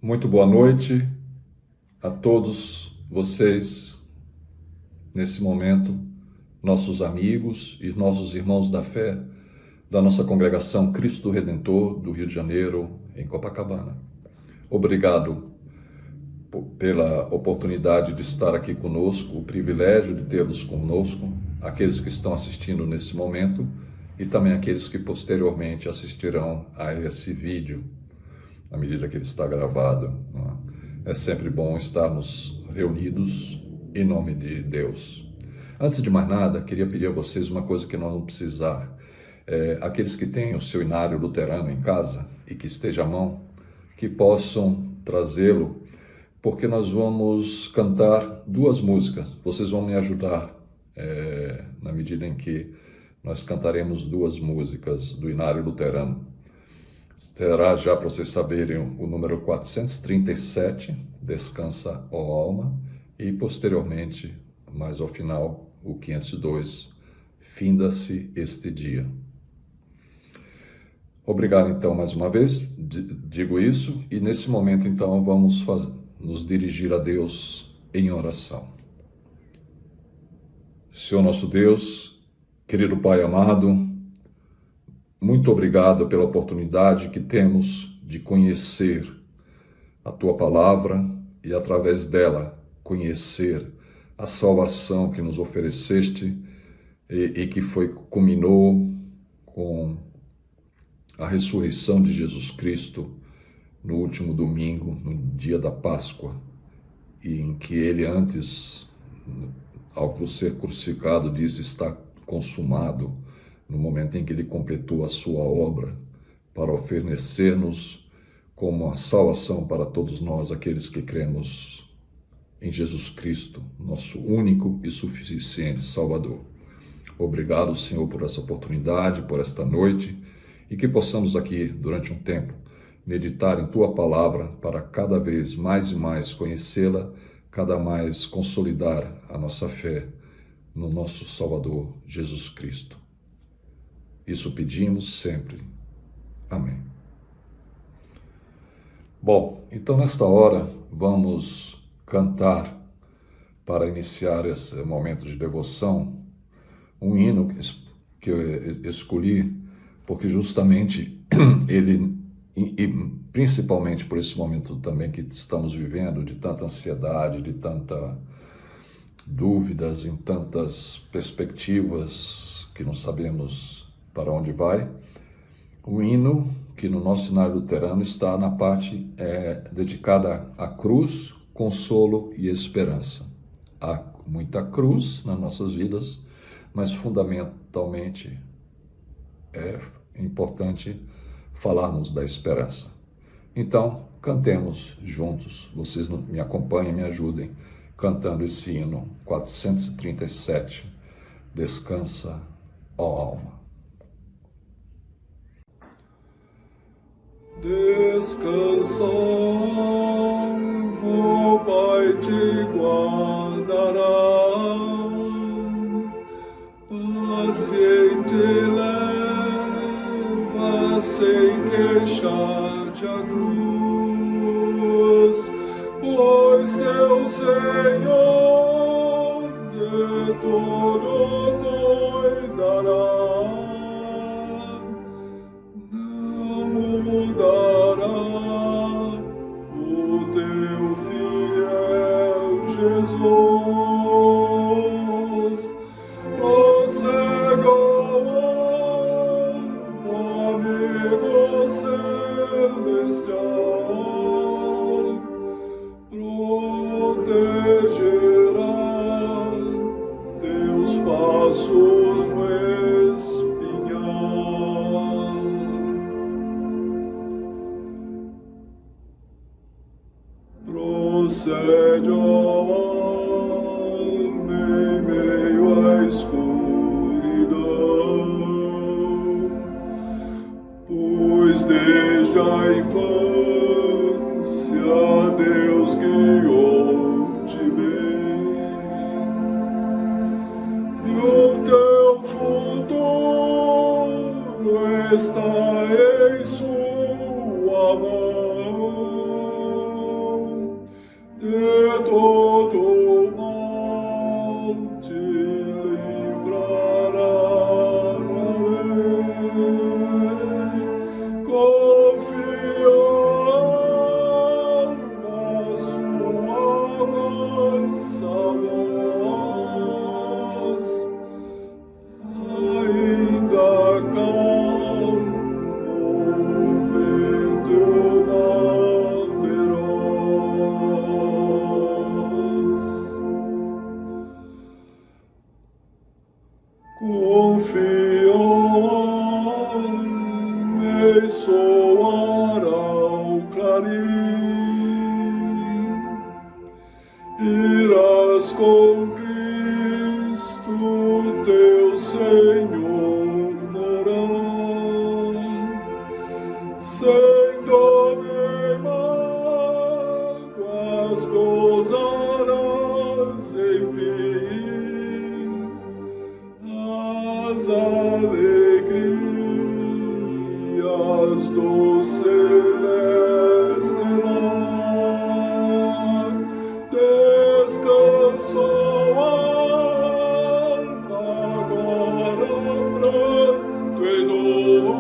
Muito boa noite a todos vocês, nesse momento, nossos amigos e nossos irmãos da fé da nossa congregação Cristo Redentor do Rio de Janeiro, em Copacabana. Obrigado pela oportunidade de estar aqui conosco, o privilégio de tê-los conosco, aqueles que estão assistindo nesse momento e também aqueles que posteriormente assistirão a esse vídeo, à medida que ele está gravado. É sempre bom estarmos reunidos em nome de Deus. Antes de mais nada, queria pedir a vocês uma coisa que nós vamos precisar. Aqueles que têm o seu inário luterano em casa e que esteja à mão, que possam trazê-lo, porque nós vamos cantar duas músicas. Vocês vão me ajudar na medida em que nós cantaremos duas músicas do inário luterano. Terá já para vocês saberem o número 437, Descansa, ó alma, e posteriormente, mais ao final, o 502, Finda-se este dia. Obrigado então mais uma vez, digo isso, e nesse momento então vamos nos dirigir a Deus em oração. Senhor nosso Deus, querido Pai amado, muito obrigado pela oportunidade que temos de conhecer a Tua Palavra e, através dela, conhecer a salvação que nos ofereceste e que culminou com a ressurreição de Jesus Cristo no último domingo, no dia da Páscoa, e em que Ele antes, ao ser crucificado, disse: está consumado, no momento em que Ele completou a sua obra para oferecer-nos como a salvação para todos nós, aqueles que cremos em Jesus Cristo, nosso único e suficiente Salvador. Obrigado, Senhor, por essa oportunidade, por esta noite, e que possamos aqui, durante um tempo, meditar em Tua Palavra para cada vez mais e mais conhecê-la, cada mais consolidar a nossa fé no nosso Salvador, Jesus Cristo. Isso pedimos sempre. Amém. Bom, então nesta hora vamos cantar, para iniciar esse momento de devoção, um hino que eu escolhi, porque justamente ele, e principalmente por esse momento também que estamos vivendo, de tanta ansiedade, de tanta dúvidas, em tantas perspectivas que não sabemos para onde vai, o hino que no nosso inário luterano está na parte dedicada à cruz, consolo e esperança. Há muita cruz nas nossas vidas, mas fundamentalmente é importante falarmos da esperança. Então, cantemos juntos. Vocês me acompanhem, me ajudem, cantando esse hino 437, Descansa, ó alma. Descansa, o Pai te guardará, paciente leva sem queixar-te a cruz, pois teu Senhor de tudo cuidará. Mudará o teu fiel Jesus, prossegue, amigo celestial, protegerá teus passos no espinhal. Procede, ó alma, em meio à escuridão, pois desde a infância Deus guiou-te bem, e o teu futuro está em sua mão. soará o clarim, irás com Cristo teu Senhor morar, sem dor nem mágoas gozarás, enfim, as alegrias do celeste lar. Descansou a alma, agora pranto e dor,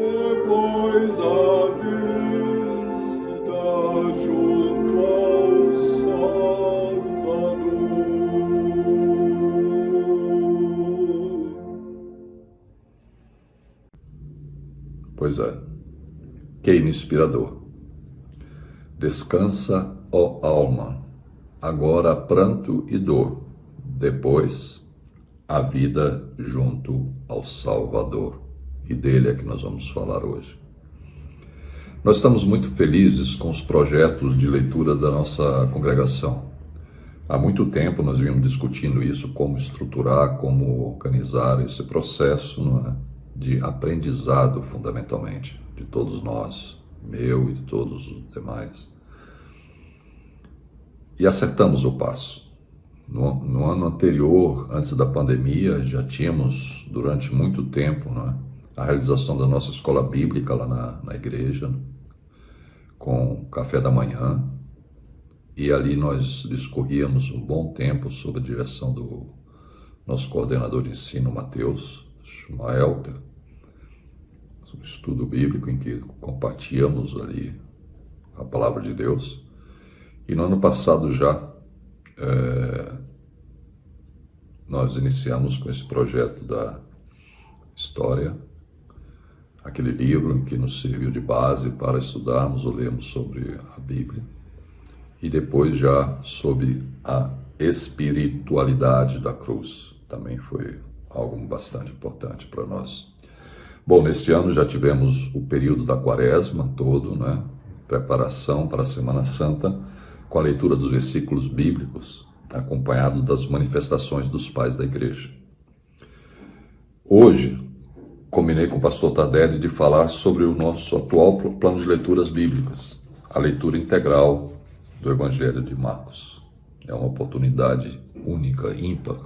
depois a vida junto ao Salvador. Pois é, que hino inspirador. Descansa, ó alma, agora pranto e dor, depois a vida junto ao Salvador. E dele é que nós vamos falar hoje. Nós estamos muito felizes com os projetos de leitura da nossa congregação. Há muito tempo nós vimos discutindo isso, como estruturar, como organizar esse processo, não é? De aprendizado, fundamentalmente, de todos nós, meu e de todos os demais. E acertamos o passo. No ano anterior, antes da pandemia, já tínhamos, durante muito tempo, não é? A realização da nossa escola bíblica lá na igreja, com café da manhã, e ali nós discorríamos um bom tempo sob a direção do nosso coordenador de ensino, Mateus Schumacher, sobre estudo bíblico, em que compartilhamos ali a palavra de Deus. E no ano passado já nós iniciamos com esse projeto da história, aquele livro em que nos serviu de base para estudarmos ou lermos sobre a Bíblia, e depois já sobre a espiritualidade da cruz, também foi algo bastante importante para nós. Bom, neste ano já tivemos o período da Quaresma todo, né? Preparação para a Semana Santa, com a leitura dos versículos bíblicos, acompanhado das manifestações dos pais da igreja. Hoje, combinei com o pastor Tardelli de falar sobre o nosso atual plano de leituras bíblicas, a leitura integral do Evangelho de Marcos. É uma oportunidade única, ímpar,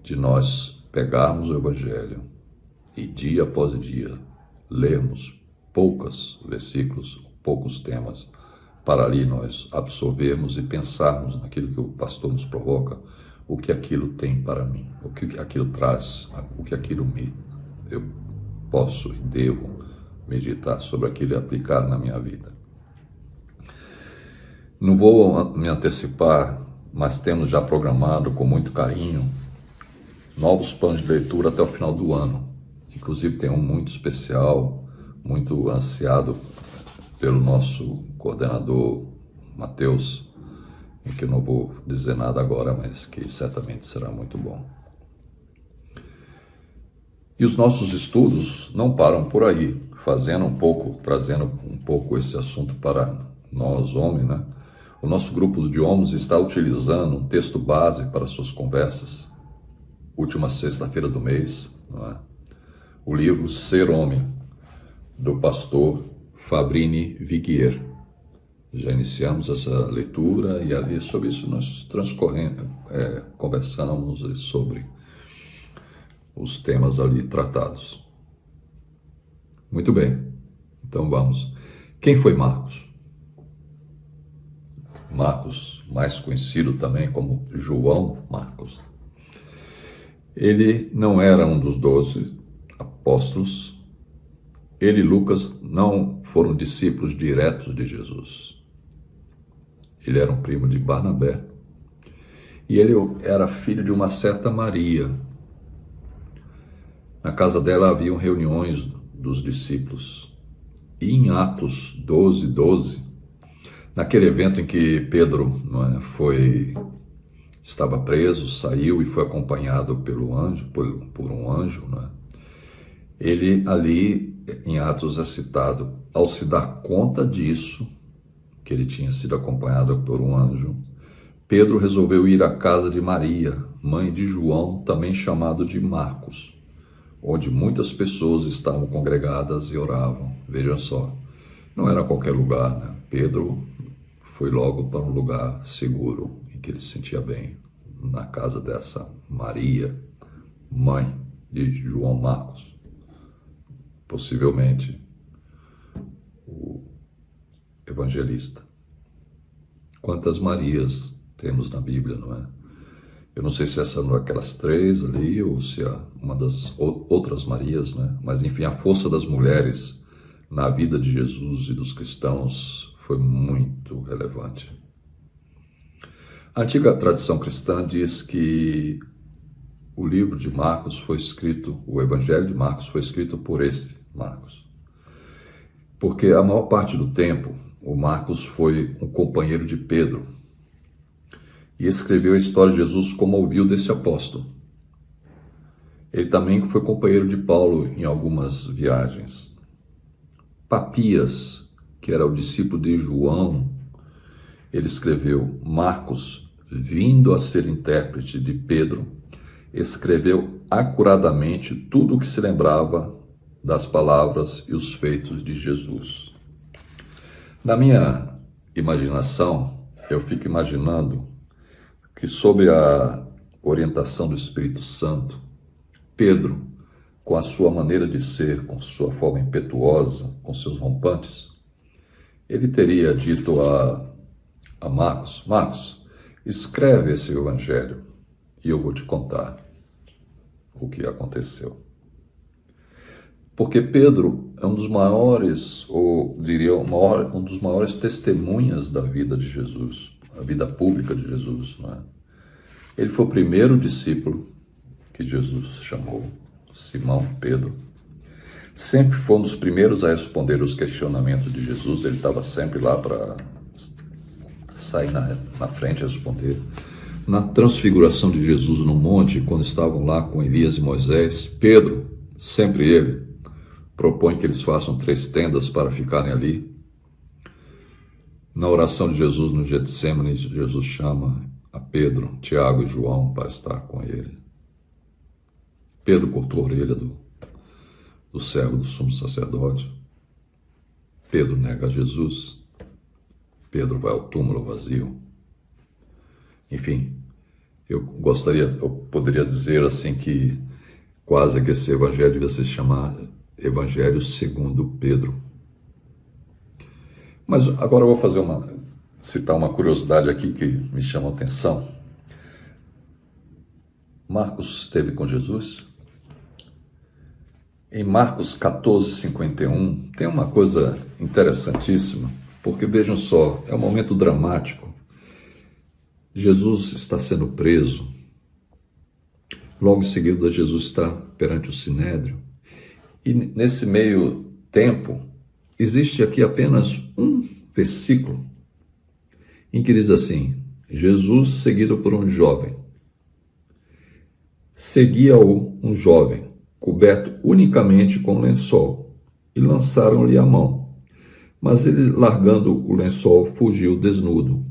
de nós pegarmos o Evangelho e dia após dia lermos poucos versículos, poucos temas, para ali nós absorvermos e pensarmos naquilo que o pastor nos provoca, o que aquilo tem para mim, o que aquilo traz, o que aquilo eu posso e devo meditar sobre aquilo e aplicar na minha vida. Não vou me antecipar, mas temos já programado com muito carinho novos planos de leitura até o final do ano. Inclusive tem um muito especial, muito ansiado pelo nosso coordenador Mateus, em que eu não vou dizer nada agora, mas que certamente será muito bom. E os nossos estudos não param por aí, trazendo um pouco esse assunto para nós, homens, né? O nosso grupo de homens está utilizando um texto base para suas conversas, última sexta-feira do mês, não é? O livro Ser Homem, do pastor Fabrini Viguier. Já iniciamos essa leitura e ali sobre isso nós conversamos sobre os temas ali tratados. Muito bem, então vamos. Quem foi Marcos? Marcos, mais conhecido também como João Marcos. Ele não era um dos 12 apóstolos. Ele e Lucas não foram discípulos diretos de Jesus. Ele era um primo de Barnabé. E ele era filho de uma certa Maria. Na casa dela haviam reuniões dos discípulos. E em Atos 12, naquele evento em que Pedro estava preso, saiu e foi acompanhado por um anjo, Ele ali em Atos é citado, ao se dar conta disso, que ele tinha sido acompanhado por um anjo, Pedro resolveu ir à casa de Maria, mãe de João, também chamado de Marcos, onde muitas pessoas estavam congregadas e oravam. Vejam só, não era qualquer lugar, né? Pedro foi logo para um lugar seguro, em que ele se sentia bem, na casa dessa Maria, mãe de João Marcos, possivelmente o evangelista. Quantas Marias temos na Bíblia, não é? Eu não sei se essa não é aquelas três ali, ou se é uma das outras Marias, né? Mas enfim, a força das mulheres na vida de Jesus e dos cristãos foi muito relevante. A antiga tradição cristã diz que o livro de Marcos foi escrito, o Evangelho de Marcos foi escrito por este Marcos. Porque a maior parte do tempo, o Marcos foi um companheiro de Pedro e escreveu a história de Jesus como ouviu desse apóstolo. Ele também foi companheiro de Paulo em algumas viagens. Papias, que era o discípulo de João, ele escreveu. Marcos, vindo a ser intérprete de Pedro, escreveu acuradamente tudo o que se lembrava das palavras e os feitos de Jesus. Na minha imaginação, eu fico imaginando que, sob a orientação do Espírito Santo, Pedro, com a sua maneira de ser, com sua forma impetuosa, com seus rompantes, ele teria dito a Marcos: Marcos, escreve esse evangelho e eu vou te contar o que aconteceu. Porque Pedro é um dos maiores, ou diria, um dos maiores testemunhas da vida de Jesus, a vida pública de Jesus, não é? Ele foi o primeiro discípulo que Jesus chamou, Simão Pedro. Sempre foi um dos primeiros a responder os questionamentos de Jesus, ele estava sempre lá para sair na frente e responder. Na transfiguração de Jesus no monte, quando estavam lá com Elias e Moisés, Pedro, sempre ele, propõe que eles façam 3 tendas para ficarem ali. Na oração de Jesus no Getsêmani, Jesus chama a Pedro, Tiago e João para estar com ele. Pedro cortou a orelha do servo do sumo sacerdote. Pedro nega Jesus. Pedro vai ao túmulo vazio. Enfim, eu poderia dizer assim que quase que esse evangelho devia se chamar Evangelho segundo Pedro. Mas agora eu vou citar uma curiosidade aqui que me chama a atenção. Marcos esteve com Jesus. Em Marcos 14:51 tem uma coisa interessantíssima, porque vejam só, é um momento dramático. Jesus está sendo preso. Logo em seguida, Jesus está perante o Sinédrio. E nesse meio tempo, existe aqui apenas um versículo em que diz assim: Jesus seguido por um jovem. Seguia-o um jovem, coberto unicamente com lençol, e lançaram-lhe a mão. Mas ele, largando o lençol, fugiu desnudo.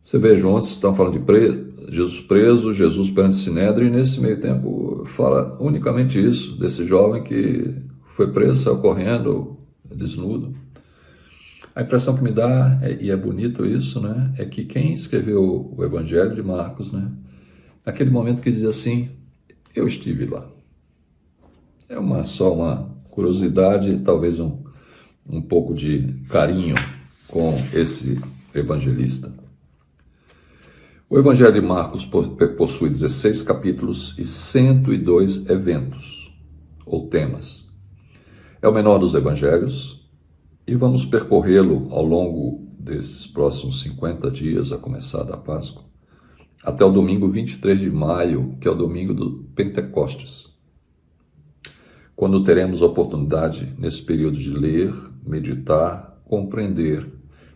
Você veja, ontem estão falando de Jesus preso, Jesus perante o Sinédrio, e nesse meio tempo fala unicamente isso, desse jovem que foi preso, saiu correndo, desnudo. A impressão que me dá, e é bonito isso, né, é que quem escreveu o Evangelho de Marcos, né, naquele momento que diz assim: eu estive lá. É só uma curiosidade, talvez um pouco de carinho com esse evangelista. O Evangelho de Marcos possui 16 capítulos e 102 eventos, ou temas. É o menor dos evangelhos e vamos percorrê-lo ao longo desses próximos 50 dias, a começar da Páscoa, até o domingo 23 de maio, que é o domingo do Pentecostes, quando teremos a oportunidade, nesse período, de ler, meditar, compreender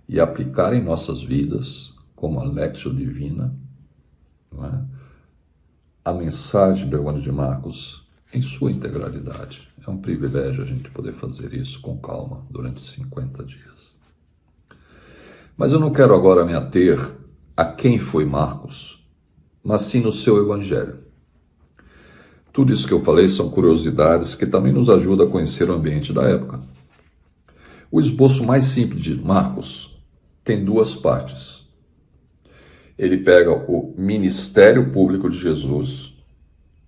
e aplicar em nossas vidas, como a Lectio Divina, não é? A mensagem do Evangelho de Marcos em sua integralidade. É um privilégio a gente poder fazer isso com calma durante 50 dias. Mas eu não quero agora me ater a quem foi Marcos, mas sim no seu evangelho. Tudo isso que eu falei são curiosidades que também nos ajudam a conhecer o ambiente da época. O esboço mais simples de Marcos tem duas partes. Ele pega o ministério público de Jesus,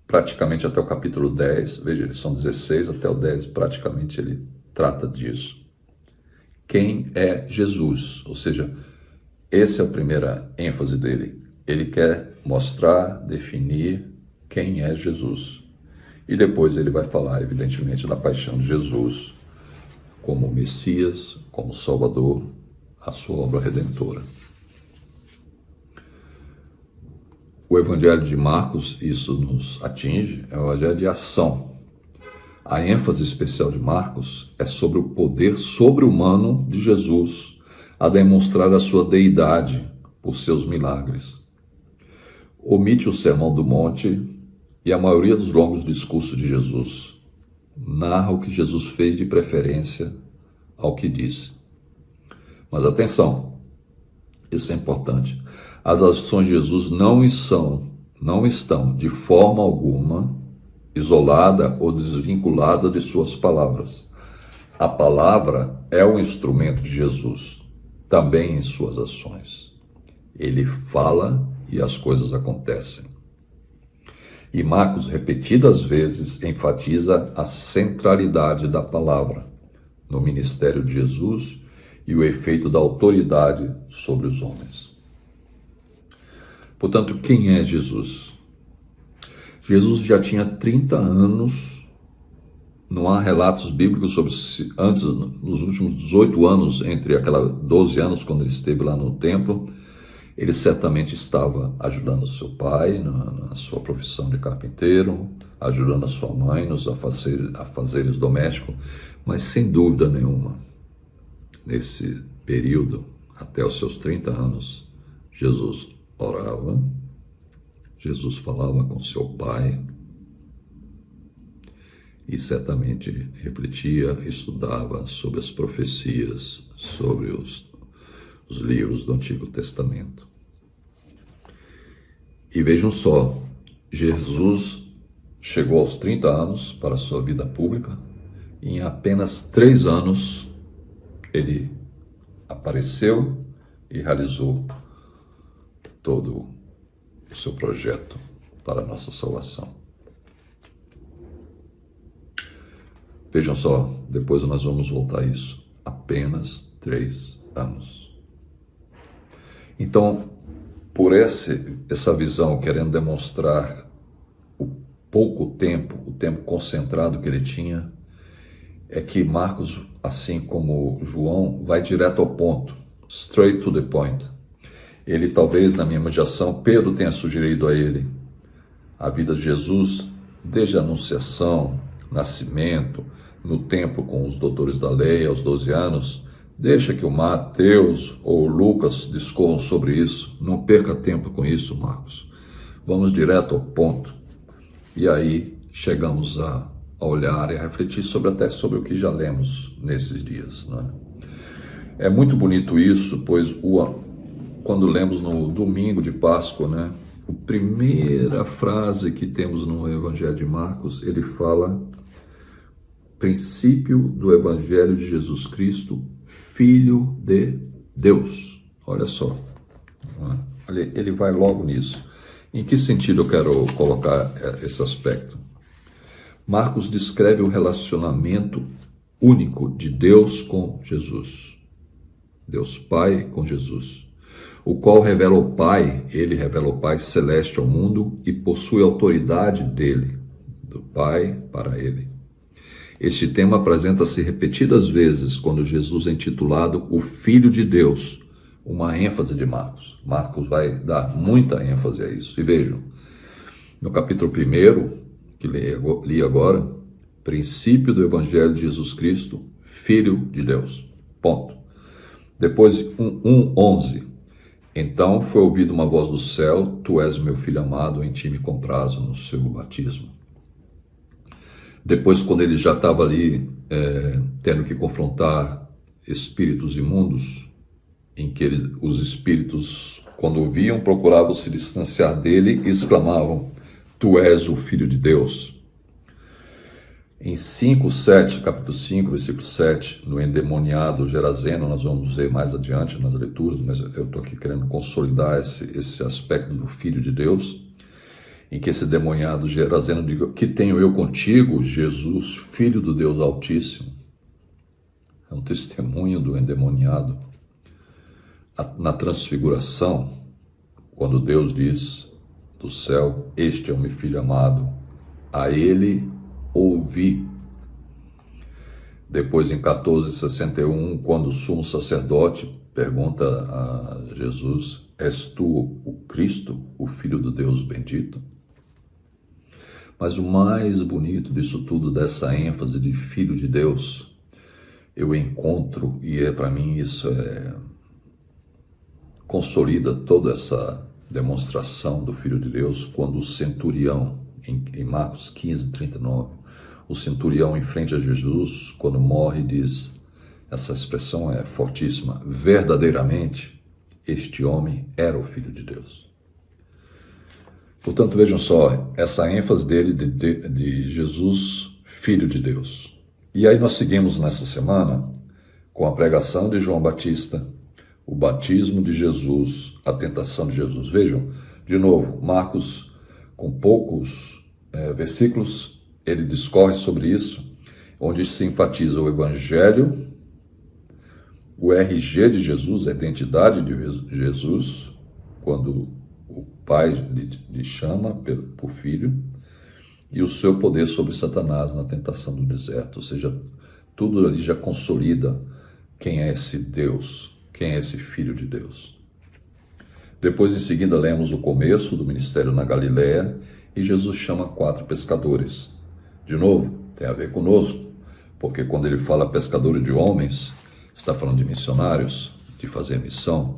praticamente até o capítulo 10, veja, eles são 16 até o 10, praticamente ele trata disso. Quem é Jesus? Ou seja, essa é a primeira ênfase dele. Ele quer mostrar, definir quem é Jesus. E depois ele vai falar, evidentemente, da paixão de Jesus como Messias, como Salvador, a sua obra redentora. O Evangelho de Marcos, isso nos atinge, é o Evangelho de ação. A ênfase especial de Marcos é sobre o poder sobre-humano de Jesus a demonstrar a sua deidade por seus milagres. Omite o Sermão do Monte e a maioria dos longos discursos de Jesus. Narra o que Jesus fez de preferência ao que disse. Mas atenção, isso é importante. As ações de Jesus não estão de forma alguma isolada ou desvinculada de suas palavras. A palavra é um instrumento de Jesus, também em suas ações. Ele fala e as coisas acontecem. E Marcos, repetidas vezes, enfatiza a centralidade da palavra no ministério de Jesus e o efeito da autoridade sobre os homens. Portanto, quem é Jesus? Jesus já tinha 30 anos, não há relatos bíblicos sobre antes, nos últimos 18 anos, entre aquela 12 anos quando ele esteve lá no templo, ele certamente estava ajudando seu pai na sua profissão de carpinteiro, ajudando a sua mãe nos afazeres domésticos, mas sem dúvida nenhuma, nesse período, até os seus 30 anos, Jesus orava, Jesus falava com seu pai e certamente refletia, estudava sobre as profecias, sobre os livros do Antigo Testamento. E vejam só, Jesus chegou aos 30 anos para a sua vida pública e em apenas 3 anos ele apareceu e realizou todo o seu projeto para a nossa salvação. Vejam só, depois nós vamos voltar a isso. Apenas 3 anos. Então, por essa visão, querendo demonstrar o pouco tempo, o tempo concentrado que ele tinha, é que Marcos, assim como João, vai direto ao ponto, straight to the point. Ele, talvez, na minha imaginação, Pedro tenha sugerido a ele a vida de Jesus desde a anunciação, nascimento, no templo com os doutores da lei aos 12 anos. Deixa que o Mateus ou o Lucas discorram sobre isso. Não perca tempo com isso, Marcos. Vamos direto ao ponto. E aí chegamos a olhar e a refletir até sobre o que já lemos nesses dias, não é? É muito bonito isso, pois quando lemos no domingo de Páscoa, né, a primeira frase que temos no Evangelho de Marcos, ele fala: princípio do Evangelho de Jesus Cristo, Filho de Deus. Olha só, ele vai logo nisso. Em que sentido eu quero colocar esse aspecto? Marcos descreve o relacionamento único de Deus com Jesus. Deus Pai com Jesus, o qual revela o Pai, ele revela o Pai celeste ao mundo e possui autoridade dele, do Pai para ele. Este tema apresenta-se repetidas vezes quando Jesus é intitulado o Filho de Deus, uma ênfase de Marcos. Marcos vai dar muita ênfase a isso. E vejam, no capítulo 1, que li agora, princípio do Evangelho de Jesus Cristo, Filho de Deus. Ponto. Depois, 1:11. Então foi ouvida uma voz do céu: Tu és meu filho amado, em ti me comprazo no seu batismo. Depois, quando ele já estava ali tendo que confrontar espíritos imundos, em que os espíritos, quando o viam, procuravam se distanciar dele e exclamavam: Tu és o Filho de Deus. Em 5:7, capítulo 5, versículo 7, no endemoniado Gerazeno, nós vamos ver mais adiante nas leituras, mas eu estou aqui querendo consolidar esse aspecto do Filho de Deus, em que esse endemoniado Gerazeno diz: Que tenho eu contigo, Jesus, Filho do Deus Altíssimo? É um testemunho do endemoniado. Na transfiguração, quando Deus diz do céu: Este é o meu Filho amado, a ele ouvi. Depois, em 14:61, quando o sumo sacerdote pergunta a Jesus: És tu o Cristo, o Filho do Deus bendito? Mas o mais bonito disso tudo, dessa ênfase de Filho de Deus, eu encontro, e para mim isso consolida toda essa demonstração do Filho de Deus, quando o centurião, em Marcos 15:39, o centurião em frente a Jesus, quando morre, diz, essa expressão é fortíssima: verdadeiramente este homem era o Filho de Deus. Portanto, vejam só, essa ênfase dele de Jesus, Filho de Deus. E aí nós seguimos nessa semana com a pregação de João Batista, o batismo de Jesus, a tentação de Jesus. Vejam, de novo, Marcos, com poucos versículos, ele discorre sobre isso, onde se enfatiza o Evangelho, o RG de Jesus, a identidade de Jesus, quando o Pai lhe chama por filho, e o seu poder sobre Satanás na tentação do deserto. Ou seja, tudo ali já consolida quem é esse Deus, quem é esse Filho de Deus. Depois, em seguida, lemos o começo do ministério na Galiléia, e Jesus chama 4 pescadores. De novo, tem a ver conosco, porque quando ele fala pescadores de homens, está falando de missionários, de fazer missão.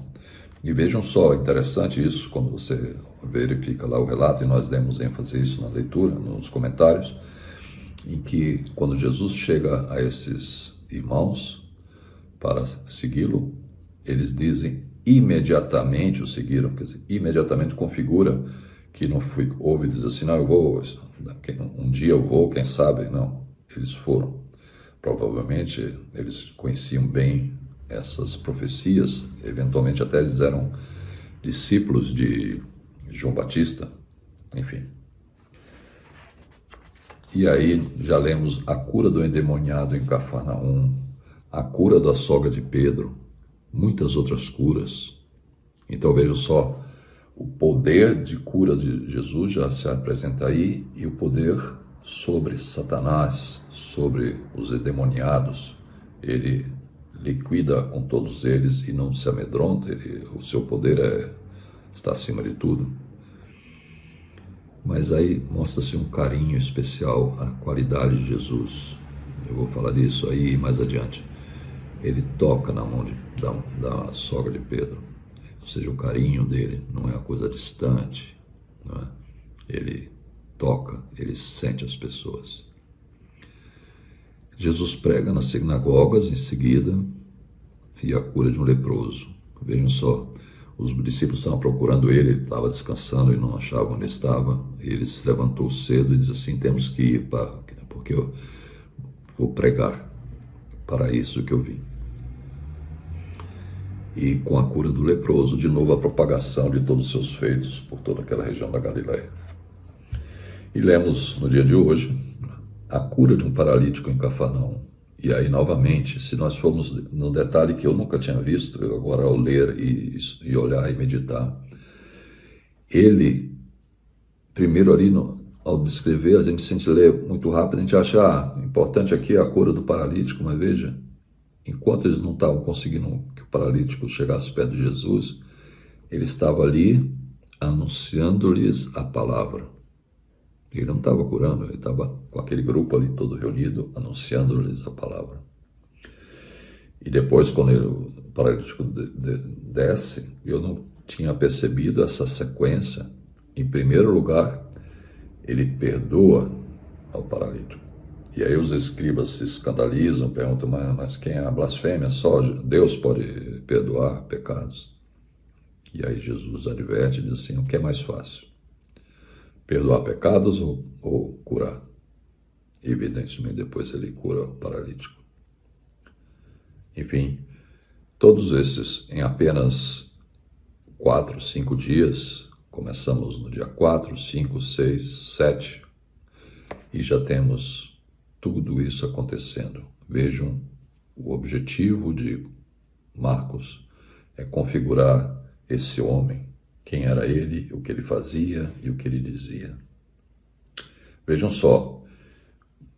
E vejam só, interessante isso, quando você verifica lá o relato, e nós demos ênfase a isso na leitura, nos comentários, em que quando Jesus chega a esses irmãos para segui-lo, eles dizem imediatamente o seguiram, quer dizer, imediatamente configura que não houve dizer assim, não, eu vou, um dia eu vou, quem sabe, não, eles foram. Provavelmente eles conheciam bem essas profecias, eventualmente até eles eram discípulos de João Batista, enfim. E aí já lemos a cura do endemoniado em Cafarnaum, a cura da sogra de Pedro, muitas outras curas. Então vejam só, o poder de cura de Jesus já se apresenta aí, e o poder sobre Satanás, sobre os endemoniados, ele liquida com todos eles e não se amedronta, o seu poder está acima de tudo. Mas aí mostra-se um carinho especial à qualidade de Jesus. Eu vou falar disso aí mais adiante. Ele toca na mão da sogra de Pedro. Ou seja, o carinho dele não é uma coisa distante, não é? Ele toca, ele sente as pessoas. Jesus prega nas sinagogas em seguida, e a cura de um leproso. Vejam só, os discípulos estavam procurando ele estava descansando e não achavam onde estava. Ele se levantou cedo e disse assim: temos que ir, porque eu vou pregar, para isso que eu vim. E com a cura do leproso, de novo a propagação de todos os seus feitos por toda aquela região da Galiléia. E lemos no dia de hoje a cura de um paralítico em Cafarnaum. E aí, novamente, se nós formos no detalhe que eu nunca tinha visto, agora ao ler e olhar e meditar, ele, primeiro ali, ao descrever, a gente lê muito rápido, a gente acha, importante aqui é a cura do paralítico, mas veja, enquanto eles não estavam conseguindo que o paralítico chegasse perto de Jesus, ele estava ali anunciando-lhes a palavra. Ele não estava curando, ele estava com aquele grupo ali todo reunido, anunciando-lhes a palavra. E depois, quando o paralítico desce, eu não tinha percebido essa sequência. Em primeiro lugar, ele perdoa ao paralítico. E aí os escribas se escandalizam, perguntam, mas quem é a blasfêmia? Só Deus pode perdoar pecados? E aí Jesus adverte e diz assim, o que é mais fácil? Perdoar pecados ou curar? Evidentemente depois ele cura o paralítico. Enfim, todos esses em apenas 4, 5 dias, começamos no dia 4, 5, 6, 7 e já temos tudo isso acontecendo. Vejam, o objetivo de Marcos é configurar esse homem, quem era ele, o que ele fazia e o que ele dizia. Vejam só,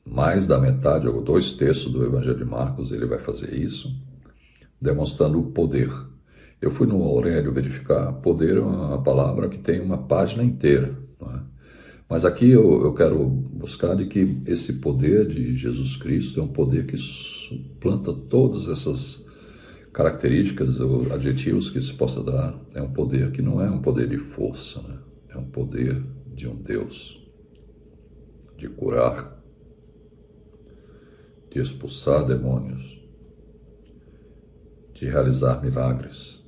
mais da metade, ou 2/3 do Evangelho de Marcos, ele vai fazer isso, demonstrando o poder. Eu fui no Aurélio verificar, poder é uma palavra que tem uma página inteira, não é? Mas aqui eu quero buscar de que esse poder de Jesus Cristo é um poder que suplanta todas essas características ou adjetivos que se possa dar. É um poder que não é um poder de força, né? É um poder de um Deus, de curar, de expulsar demônios, de realizar milagres,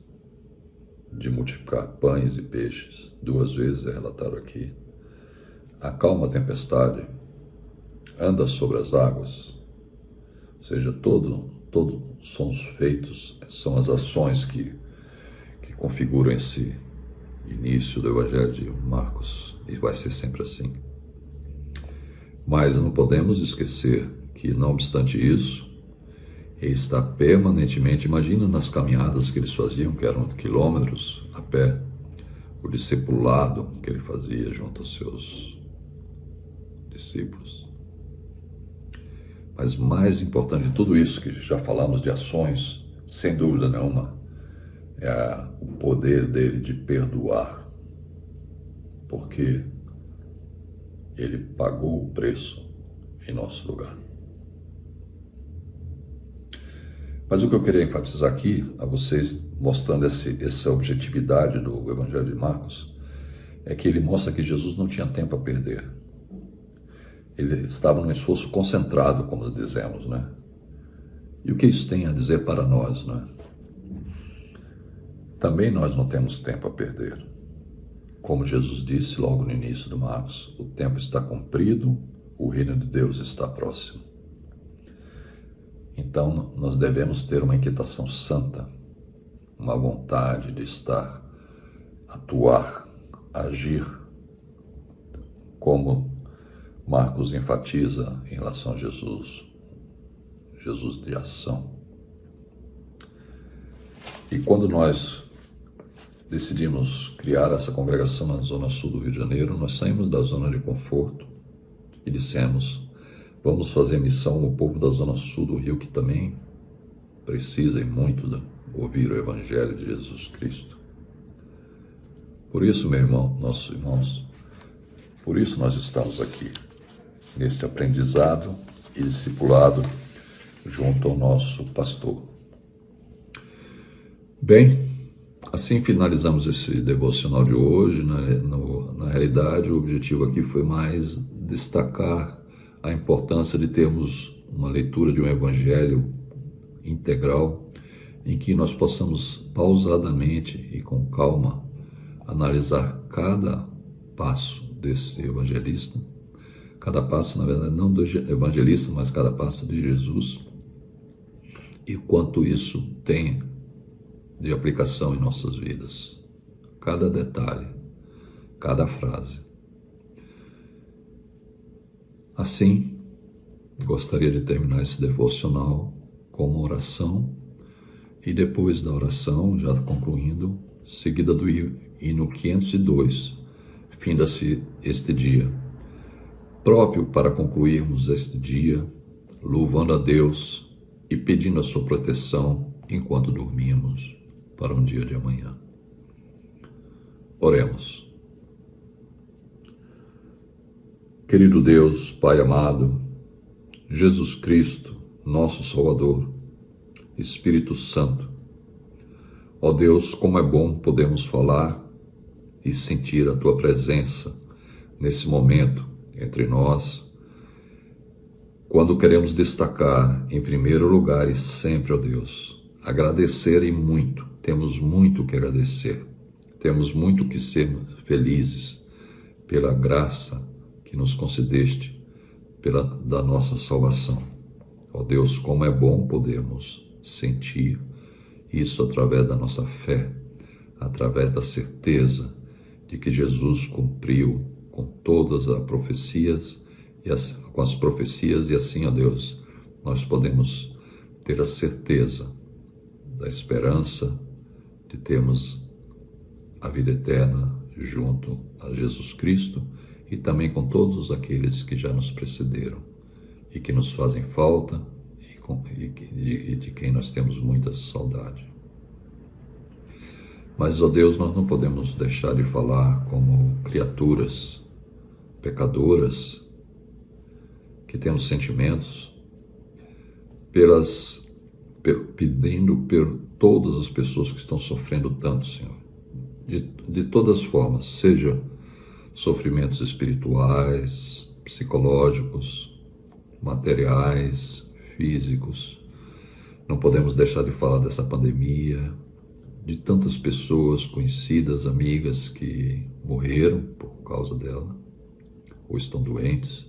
de multiplicar pães e peixes. 2 vezes é relatado aqui. Acalma a tempestade, anda sobre as águas, ou seja, todos são os feitos, são as ações que configuram esse início do Evangelho de Marcos, e vai ser sempre assim. Mas não podemos esquecer que, não obstante isso, ele está permanentemente, imagina nas caminhadas que eles faziam, que eram quilômetros a pé, o discipulado que ele fazia junto aos seus discípulos. Mas mais importante de tudo isso, que já falamos de ações, sem dúvida nenhuma, é o poder dele de perdoar, porque ele pagou o preço em nosso lugar. Mas o que eu queria enfatizar aqui a vocês, mostrando essa objetividade do Evangelho de Marcos, é que ele mostra que Jesus não tinha tempo a perder. Ele estava num esforço concentrado, como dizemos, né? E o que isso tem a dizer para nós, né? Também nós não temos tempo a perder. Como Jesus disse logo no início do Marcos, o tempo está cumprido, o reino de Deus está próximo. Então, nós devemos ter uma inquietação santa, uma vontade de estar, atuar, agir, como Marcos enfatiza em relação a Jesus de ação. E quando nós decidimos criar essa congregação na zona sul do Rio de Janeiro, nós saímos da zona de conforto e dissemos, vamos fazer missão ao povo da zona sul do Rio, que também precisa e muito ouvir o Evangelho de Jesus Cristo. Por isso, meu irmão, nossos irmãos, por isso nós estamos aqui, neste aprendizado e discipulado junto ao nosso pastor. Bem, assim finalizamos esse devocional de hoje. Na realidade, o objetivo aqui foi mais destacar a importância de termos uma leitura de um evangelho integral, em que nós possamos pausadamente e com calma analisar cada passo desse evangelista, cada passo, na verdade, não do evangelista, mas cada passo de Jesus, e quanto isso tem de aplicação em nossas vidas. Cada detalhe, cada frase. Assim, gostaria de terminar esse devocional com uma oração, e depois da oração, já concluindo, seguida do hino 502, finda-se este dia, próprio para concluirmos este dia, louvando a Deus e pedindo a sua proteção enquanto dormimos para um dia de amanhã. Oremos. Querido Deus, Pai amado, Jesus Cristo, nosso Salvador, Espírito Santo, ó Deus, como é bom podermos falar e sentir a Tua presença nesse momento entre nós, quando queremos destacar em primeiro lugar e sempre, ó Deus, agradecer e muito, temos muito que agradecer, temos muito que ser felizes pela graça que nos concedeste, da nossa salvação. Ó Deus, como é bom podermos sentir isso através da nossa fé, através da certeza de que Jesus cumpriu com todas as profecias, com as profecias, e assim, ó Deus, nós podemos ter a certeza da esperança de termos a vida eterna junto a Jesus Cristo e também com todos aqueles que já nos precederam e que nos fazem falta e de quem nós temos muita saudade. Mas, ó Deus, nós não podemos deixar de falar como criaturas pecadoras que temos sentimentos, pedindo por todas as pessoas que estão sofrendo tanto, Senhor, de todas as formas, seja sofrimentos espirituais, psicológicos, materiais, físicos. Não podemos deixar de falar dessa pandemia, de tantas pessoas conhecidas, amigas que morreram por causa dela, ou estão doentes.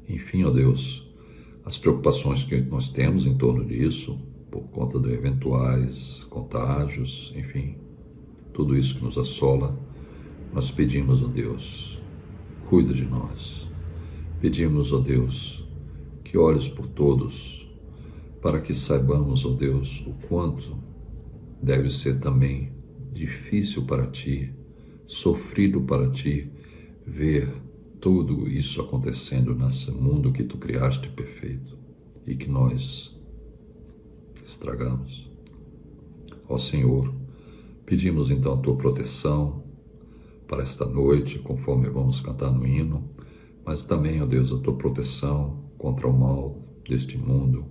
Enfim, ó Deus, as preocupações que nós temos em torno disso, por conta de eventuais contágios, enfim, tudo isso que nos assola, nós pedimos, ó Deus, cuida de nós. Pedimos, ó Deus, que olhes por todos, para que saibamos, ó Deus, o quanto deve ser também difícil para ti, sofrido para ti, ver tudo isso acontecendo nesse mundo que tu criaste perfeito e que nós estragamos. Ó Senhor, pedimos então a tua proteção para esta noite, conforme vamos cantar no hino, mas também, ó Deus, a tua proteção contra o mal deste mundo.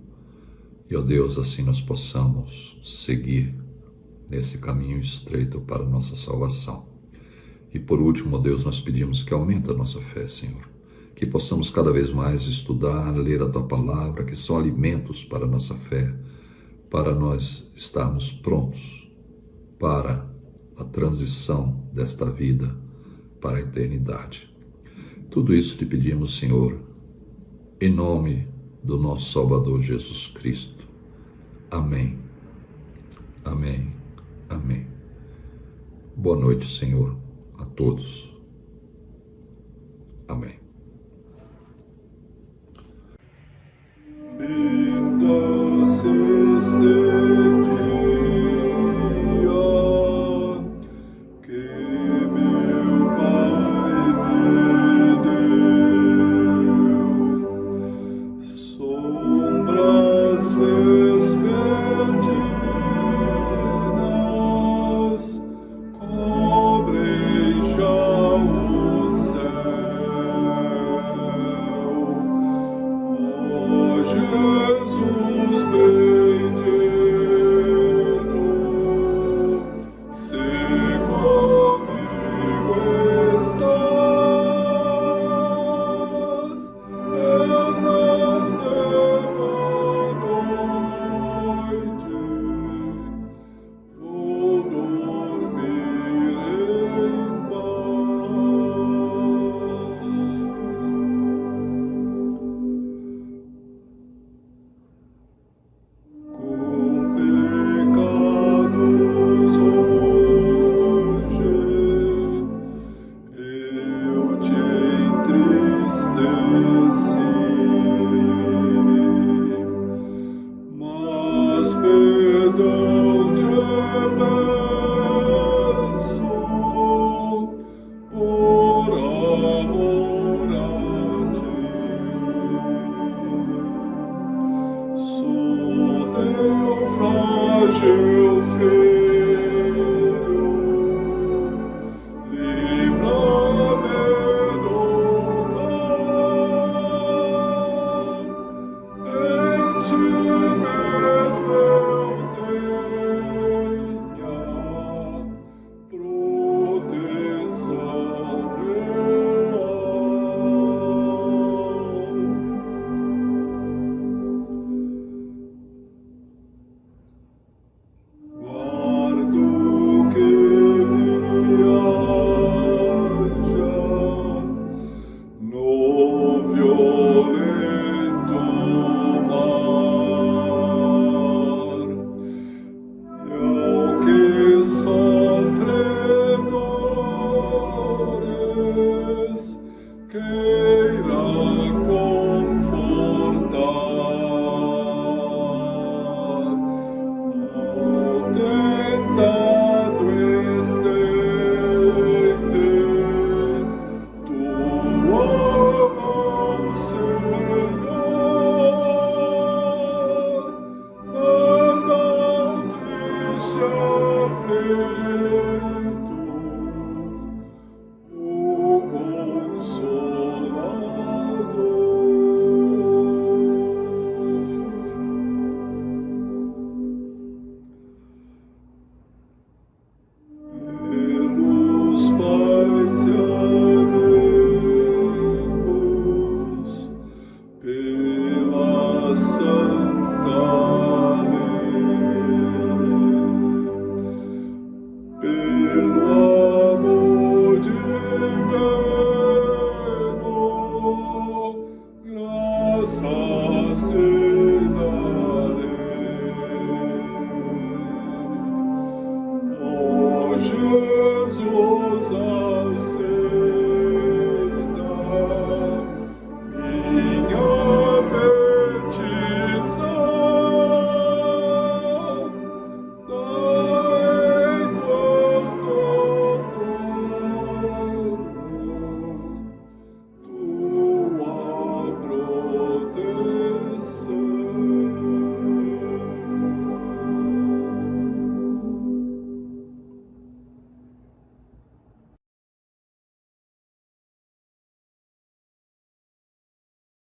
E, ó Deus, assim nós possamos seguir nesse caminho estreito para a nossa salvação. E por último, ó Deus, nós pedimos que aumente a nossa fé, Senhor, que possamos cada vez mais estudar, ler a tua palavra, que são alimentos para a nossa fé, para nós estarmos prontos para a transição desta vida para a eternidade. Tudo isso te pedimos, Senhor, em nome do nosso Salvador Jesus Cristo. Amém. Amém. Amém. Boa noite, Senhor, a todos. Amém.